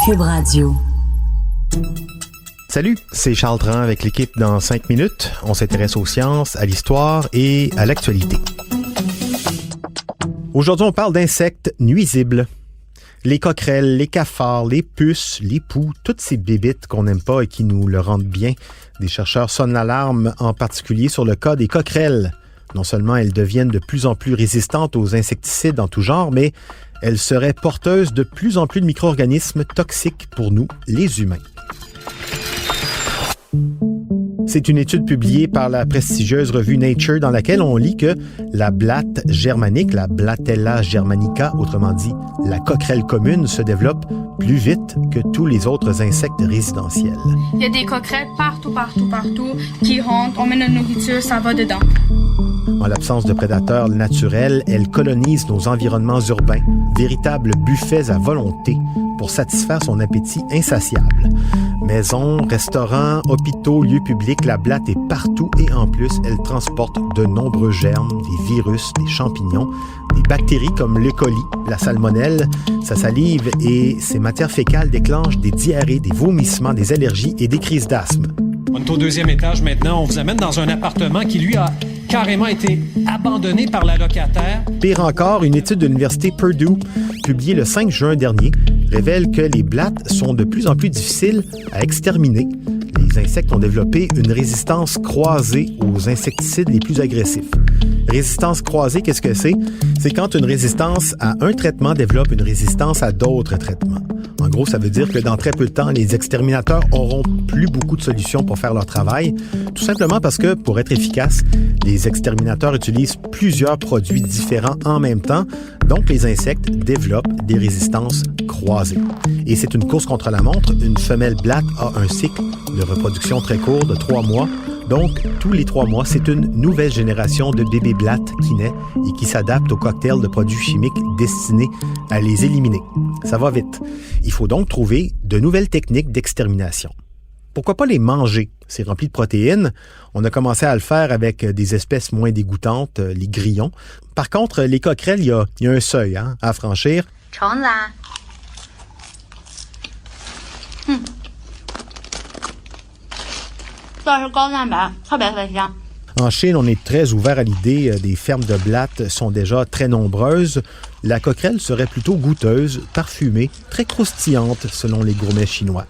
Cube Radio. Salut, c'est Charles Tran avec l'équipe dans 5 minutes. On s'intéresse aux sciences, à l'histoire et à l'actualité. Aujourd'hui, on parle d'insectes nuisibles. Les coquerelles, les cafards, les puces, les poux, toutes ces bébites qu'on n'aime pas et qui nous le rendent bien. Des chercheurs sonnent l'alarme, en particulier sur le cas des coquerelles. Non seulement elles deviennent de plus en plus résistantes aux insecticides en tout genre, mais elles seraient porteuses de plus en plus de micro-organismes toxiques pour nous, les humains. C'est une étude publiée par la prestigieuse revue Nature dans laquelle on lit que la blatte germanique, la Blattella germanica, autrement dit la coquerelle commune, se développe plus vite que tous les autres insectes résidentiels. Il y a des coquerelles partout qui rentrent, on met notre nourriture, ça va dedans. En l'absence de prédateurs naturels, elles colonisent nos environnements urbains, véritables buffets à volonté pour satisfaire son appétit insatiable. Maisons, restaurants, hôpitaux, lieux publics, la blatte est partout et en plus, elle transporte de nombreux germes, des virus, des champignons, des bactéries comme l'E. coli, la salmonelle. Sa salive et ses matières fécales déclenchent des diarrhées, des vomissements, des allergies et des crises d'asthme. On est au 2e étage maintenant. On vous amène dans un appartement qui, lui, a carrément été abandonné par la locataire. Pire encore, une étude de l'Université Purdue, publiée le 5 juin dernier, révèle que les blattes sont de plus en plus difficiles à exterminer. Les insectes ont développé une résistance croisée aux insecticides les plus agressifs. Résistance croisée, qu'est-ce que c'est? C'est quand une résistance à un traitement développe une résistance à d'autres traitements. En gros, ça veut dire que dans très peu de temps, les exterminateurs auront plus beaucoup de solutions pour faire leur travail, tout simplement parce que, pour être efficaces, les exterminateurs utilisent plusieurs produits différents en même temps, donc les insectes développent des résistances croisées. Et c'est une course contre la montre. Une femelle blatte a un cycle de reproduction très court de 3 mois. Donc, tous les 3 mois, c'est une nouvelle génération de bébés blattes qui naît et qui s'adapte au cocktail de produits chimiques destinés à les éliminer. Ça va vite. Il faut donc trouver de nouvelles techniques d'extermination. Pourquoi pas les manger? C'est rempli de protéines. On a commencé à le faire avec des espèces moins dégoûtantes, les grillons. Par contre, les coquerelles, il y a un seuil à franchir. En Chine, on est très ouvert à l'idée. Des fermes de blattes sont déjà très nombreuses. La coquerelle serait plutôt goûteuse, parfumée, très croustillante selon les gourmets chinois.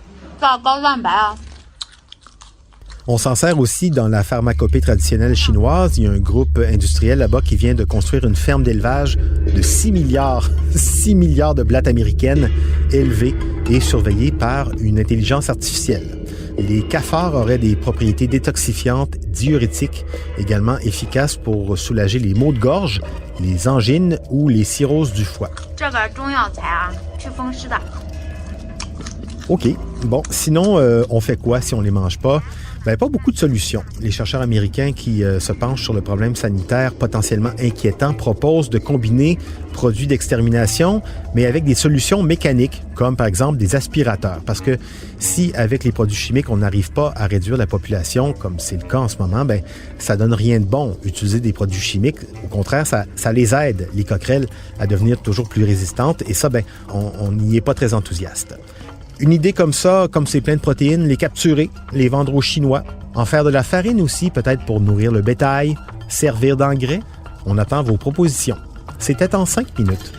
On s'en sert aussi dans la pharmacopée traditionnelle chinoise. Il y a un groupe industriel là-bas qui vient de construire une ferme d'élevage de 6 milliards de blattes américaines élevées et surveillées par une intelligence artificielle. Les cafards auraient des propriétés détoxifiantes, diurétiques, également efficaces pour soulager les maux de gorge, les angines ou les cirrhoses du foie. OK. Bon, sinon, on fait quoi si on les mange pas? Pas beaucoup de solutions. Les chercheurs américains qui se penchent sur le problème sanitaire potentiellement inquiétant proposent de combiner produits d'extermination, mais avec des solutions mécaniques, comme par exemple des aspirateurs. Parce que si, avec les produits chimiques, on n'arrive pas à réduire la population, comme c'est le cas en ce moment, ça donne rien de bon. Utiliser des produits chimiques, au contraire, ça les aide, les coquerelles, à devenir toujours plus résistantes. Et ça, on n'y est pas très enthousiaste. Une idée comme ça, comme c'est plein de protéines, les capturer, les vendre aux Chinois, en faire de la farine aussi, peut-être pour nourrir le bétail, servir d'engrais. On attend vos propositions. C'était en 5 minutes.